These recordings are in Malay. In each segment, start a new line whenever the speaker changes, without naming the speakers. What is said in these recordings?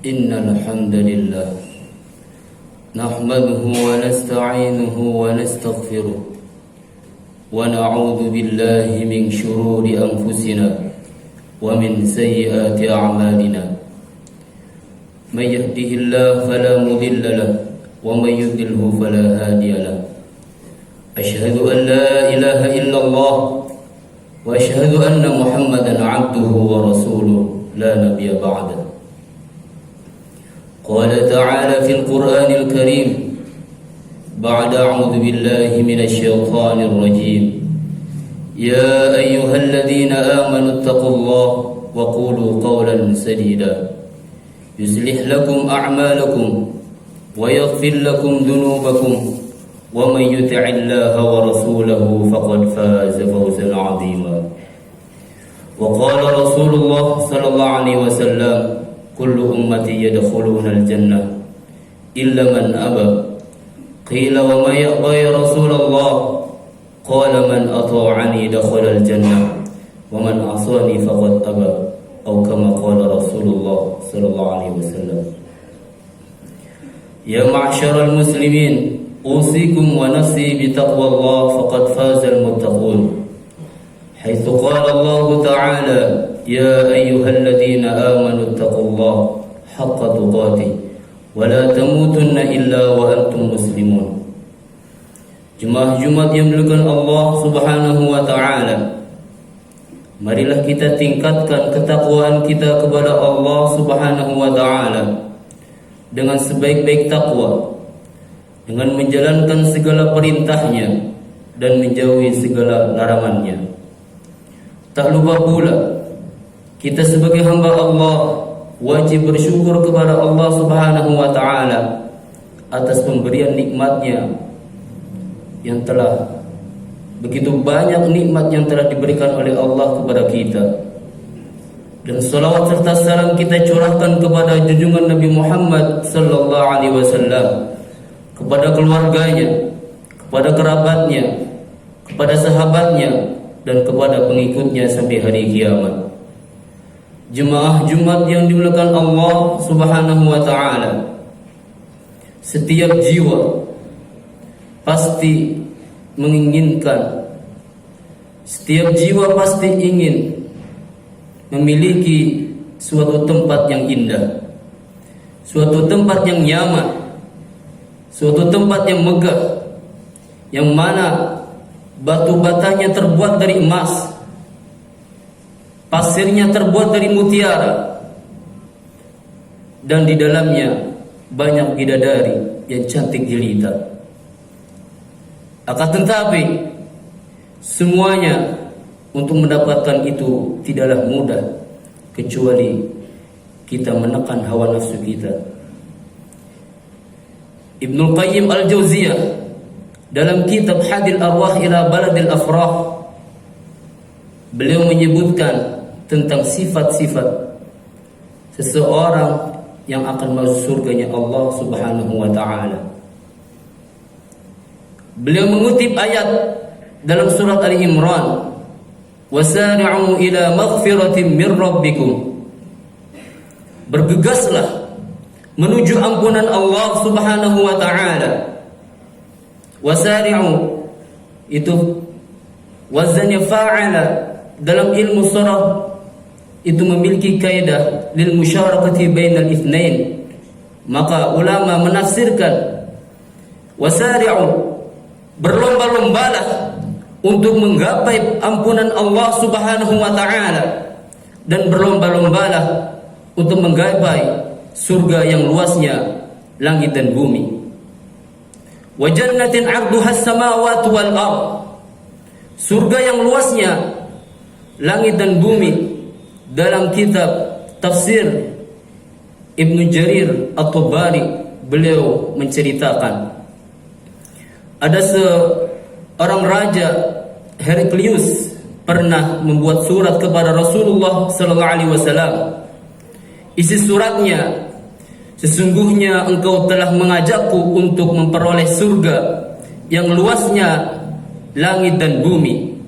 إن الحمد لله نحمده ونستعينه ونستغفره ونعوذ بالله من شرور أنفسنا ومن سيئات أعمالنا من يهده الله فلا مضل له ومن يضلله فلا هادي له أشهد أن لا إله إلا الله وأشهد أن محمدا عبده ورسوله لا نبي بعده. قال تعالى في القرآن الكريم بعد أعوذ بالله من الشيطان الرجيم يا أيها الذين آمنوا اتقوا الله وقولوا قولا سديدا يصلح لكم أعمالكم ويغفر لكم ذنوبكم ومن يطع الله ورسوله فقد فاز فوزا عظيما. وقال رسول الله صلى الله عليه وسلم كل أمتي يدخلون الجنة إلا من أبى. قيل وما يأبى يا رسول الله؟ قال من أطاعني دخل الجنة ومن عصاني فقد أبى، أو كما قال رسول الله صلى الله عليه وسلم. يا معشر المسلمين أوصيكم ونفسي بتقوى الله فقد فاز المتقون، حيث قال الله تعالى يا أيها الذين آمنوا اتقوا الله حق تقاته ولا تموتن إلا وأنتم مسلمون. Jemaah Jumat yang dimuliakan Allah Subhanahu wa taala, marilah kita tingkatkan ketakwaan kita kepada Allah Subhanahu wa taala dengan sebaik-baik takwa, dengan menjalankan segala perintahnya dan menjauhi segala larangannya. Tak lupa pula kita sebagai hamba Allah wajib bersyukur kepada Allah Subhanahu wa taala atas pemberian nikmatnya yang telah begitu banyak nikmat yang telah diberikan oleh Allah kepada kita. Dan salawat serta salam kita curahkan kepada junjungan Nabi Muhammad sallallahu alaihi wasallam, kepada keluarganya, kepada kerabatnya, kepada sahabatnya, dan kepada pengikutnya sampai hari kiamat. Jemaah Jumat yang dimuliakan Allah Subhanahu wa taala, setiap jiwa pasti menginginkan, setiap jiwa pasti ingin memiliki suatu tempat yang indah, suatu tempat yang nyaman, suatu tempat yang megah, yang mana batu batanya terbuat dari emas, pasirnya terbuat dari mutiara, dan di dalamnya banyak bidadari yang cantik jelita. Akan tetapi semuanya untuk mendapatkan itu tidaklah mudah, kecuali kita menekan hawa nafsu kita. Ibnu Qayyim Al-Jauziyah dalam kitab Hadil Arwah ila Baladil Afrah, beliau menyebutkan tentang sifat-sifat seseorang yang akan masuk surganya Allah Subhanahu wa taala. Beliau mengutip ayat dalam surat Ali Imran, wasari'u ila maghfiratin min rabbikum, bergegaslah menuju ampunan Allah Subhanahu wa taala. Wasari'u itu wazannya fa'ala. Dalam ilmu sharaf itu memiliki kaidah lil musyarakati bainal itsnain. Maka ulama menafsirkan wasari'u, berlomba-lombalah untuk menggapai ampunan Allah Subhanahu wa taala, dan berlomba-lombalah untuk menggapai surga yang luasnya langit dan bumi. Wa jannatin 'arduhas samawati wal ardh, surga yang luasnya langit dan bumi. Dalam kitab tafsir Ibnu Jarir At-Tabari, beliau menceritakan ada seorang raja, Heraklius, pernah membuat surat kepada Rasulullah sallallahu alaihi wasallam. Isi suratnya, sesungguhnya engkau telah mengajakku untuk memperoleh surga yang luasnya langit dan bumi.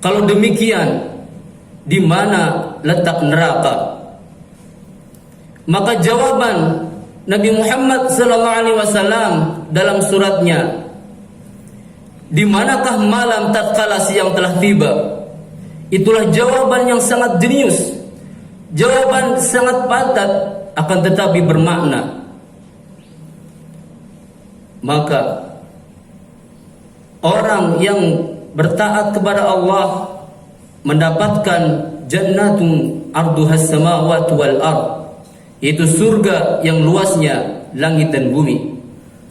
Kalau demikian, di mana letak neraka? Maka jawaban Nabi Muhammad sallallahu alaihi wasallam dalam suratnya, di manakah malam tatkala siang telah tiba? Itulah jawaban yang sangat jenius, jawaban sangat padat, akan tetapi bermakna. Maka orang yang bertaat kepada Allah mendapatkan jannatun arduhas samawati wal ard, yaitu surga yang luasnya langit dan bumi,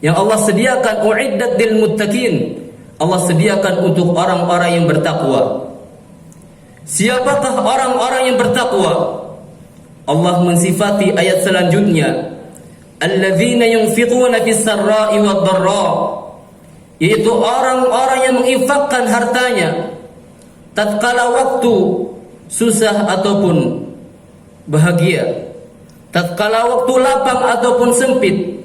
yang Allah sediakan, uiddat lil muttaqin, Allah sediakan untuk orang-orang yang bertakwa. Siapakah orang-orang yang bertakwa? Allah mensifati ayat selanjutnya, alladzina yunfiquna fis sarra'i wad dharra, yaitu orang-orang yang menginfakkan hartanya tatkala waktu susah ataupun bahagia, tatkala waktu lapang ataupun sempit,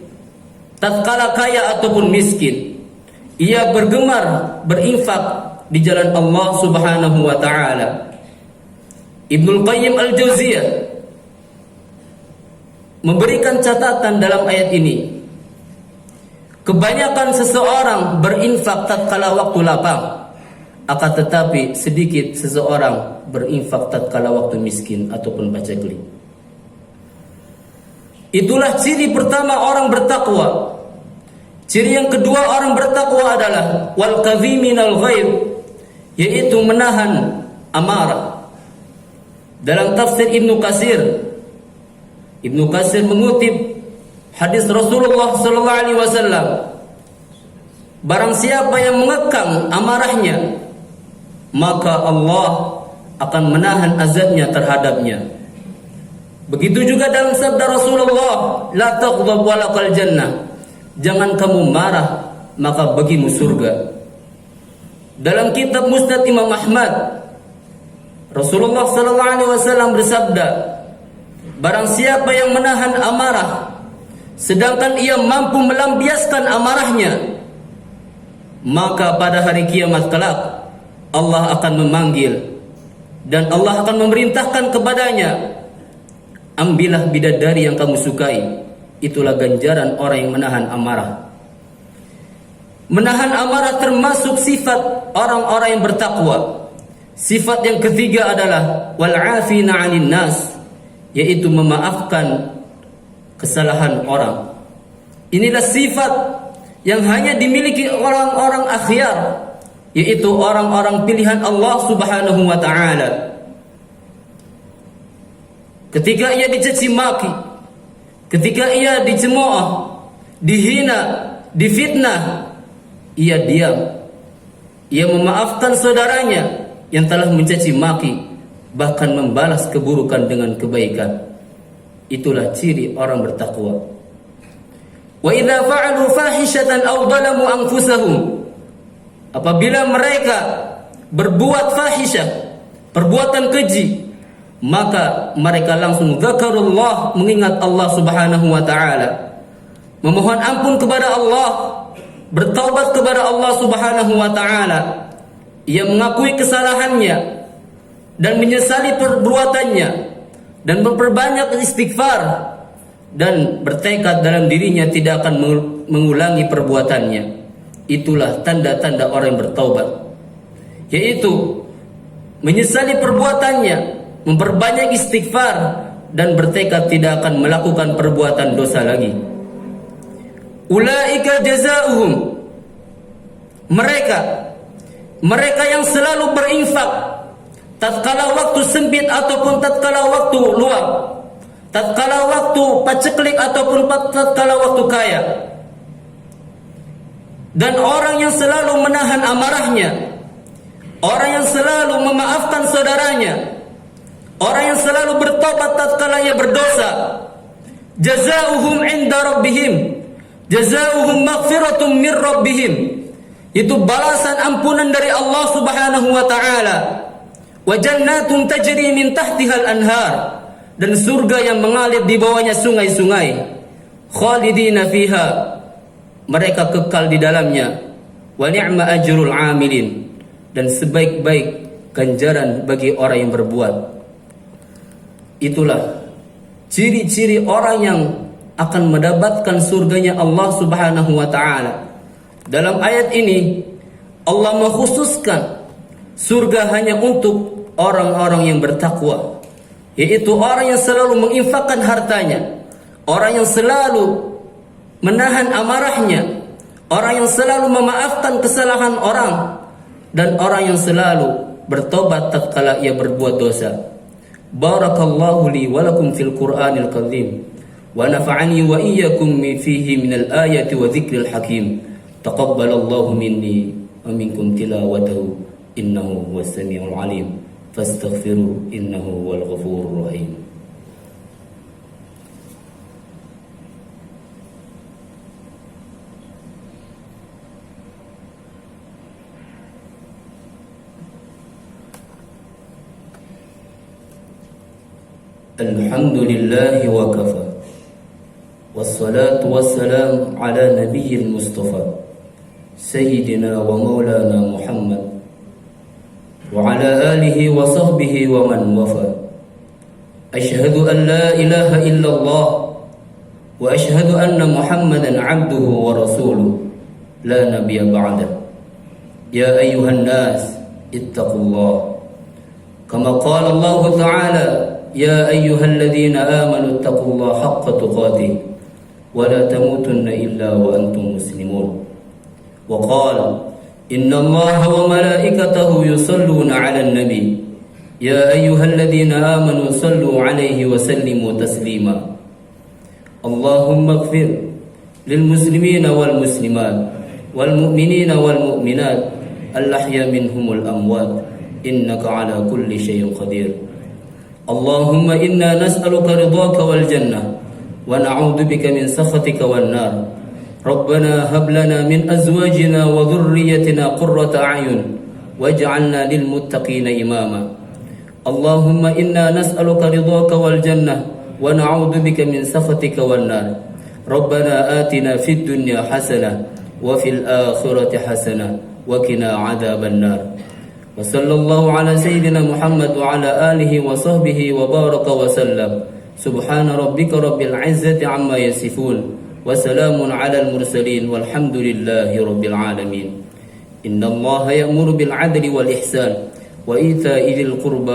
tatkala kaya ataupun miskin. Ia bergemar berinfak di jalan Allah Subhanahu wa taala. Ibnul Qayyim Al-Jauziyah memberikan catatan dalam ayat ini. Kebanyakan seseorang berinfak tatkala waktu lapang, akan tetapi sedikit seseorang berinfak tatkala waktu miskin ataupun paceklik. Itulah ciri pertama orang bertakwa. Ciri yang kedua orang bertakwa adalah wal kadhiminal ghaib, yaitu menahan amarah. Dalam tafsir Ibnu Katsir mengutip hadis Rasulullah sallallahu alaihi wasallam, barang siapa yang mengekang amarahnya, maka Allah akan menahan azabnya terhadapnya. Begitu juga dalam sabda Rasulullah, la taghdab walakal jannah, jangan kamu marah maka bagimu surga. Dalam kitab Musnad Imam Ahmad, Rasulullah sallallahu alaihi wasallam bersabda, barang siapa yang menahan amarah sedangkan ia mampu melampiaskan amarahnya, maka pada hari kiamat kelak Allah akan memanggil dan Allah akan memerintahkan kepadanya, ambillah bidadari yang kamu sukai. Itulah ganjaran orang yang menahan amarah. Menahan amarah termasuk sifat orang-orang yang bertakwa. Sifat yang ketiga adalah wal 'afina 'anil nas, yaitu memaafkan kesalahan orang. Inilah sifat yang hanya dimiliki orang-orang akhyar, yaitu orang-orang pilihan Allah Subhanahu wa taala. Ketika ia dicaci maki, ketika ia dicemooh, dihina, difitnah, ia diam. Ia memaafkan saudaranya yang telah mencaci maki, bahkan membalas keburukan dengan kebaikan. Itulah ciri orang bertakwa. Wa idza fa'alu fahishatan aw dhalamu anfusahum, apabila mereka berbuat fahisyah, perbuatan keji, maka mereka langsung zakarullah, mengingat Allah Subhanahu wa taala, memohon ampun kepada Allah, bertaubat kepada Allah Subhanahu wa taala. Ia mengakui kesalahannya dan menyesali perbuatannya dan memperbanyak istighfar dan bertekad dalam dirinya tidak akan mengulangi perbuatannya. Itulah tanda-tanda orang yang bertaubat, yaitu menyesali perbuatannya, memperbanyak istighfar dan bertekad tidak akan melakukan perbuatan dosa lagi. Ulaika jazaohum, mereka yang selalu berinfak tatkala waktu sempit ataupun tatkala waktu luang, tatkala waktu paceklik ataupun tatkala waktu kaya. Dan orang yang selalu menahan amarahnya, orang yang selalu memaafkan saudaranya, orang yang selalu bertobat tatkala ia berdosa, jazaohum 'inda rabbihim, jazaohum maghfiratum min rabbihim, itu balasan ampunan dari Allah Subhanahu wa taala. Wa jannatun tajri min tahtihal anhar, dan surga yang mengalir di bawahnya sungai-sungai. Khalidina fiha, mereka kekal di dalamnya. Wa ni'ma ajrul 'amilin, dan sebaik-baik ganjaran bagi orang yang berbuat. Itulah ciri-ciri orang yang akan mendapatkan surganya Allah Subhanahu wa taala. Dalam ayat ini Allah mengkhususkan surga hanya untuk orang-orang yang bertakwa, yaitu orang yang selalu menginfakkan hartanya, orang yang selalu menahan amarahnya, orang yang selalu memaafkan kesalahan orang, dan orang yang selalu bertobat tatkala ia berbuat dosa. Barakallahu li wa lakum fil Qur'anil Karim wa nafa'ani wa iyyakum fihi minal ayati wa dzikril hakim. Taqabbalallahu minni wa minkum tilawatahu innahu huwas samiul alim. Fastaghfiru innahu huwal ghafurur rahim. Alhamdulillahi wa kafa, wassalatu wassalamu ala nabiyyil mustafa sayyidina wa maulana Muhammad wa ala alihi wa sahbihi wa man wafa. Ashhadu an la ilaha illallah wa ashhadu anna Muhammadan abduhu wa rasuluh la nabiyya ba'dah. Ya ayyuhan nas ittaqullah kama qala Allah ta'ala يا أيها الذين آمنوا اتقوا الله حق تقاته ولا تموتن إلا وأنتم مسلمون. وقال إن الله وملائكته يصلون على النبي يا أيها الذين آمنوا صلوا عليه وسلموا تسليما. اللهم اغفر للمسلمين والمسلمات والمؤمنين والمؤمنات الأحياء منهم الأموات إنك على كل شيء قدير. اللهم إنا نسألك رضاك والجنة ونعوذ بك من سخطك والنار. ربنا هب لنا من أزواجنا وذريتنا قرة أعين واجعلنا للمتقين إماما. اللهم إنا نسألك رضاك والجنة ونعوذ بك من سخطك والنار. ربنا آتنا في الدنيا حسنة وفي الآخرة حسنة وقنا عذاب النار. وصلى الله على سيدنا محمد وعلى آله وصحبه وبارك وسلم. سبحان ربك رب العزة عما يصفون وسلام على المرسلين والحمد لله رب العالمين. إن الله يأمر بالعدل والإحسان وإيتاء ذي القربى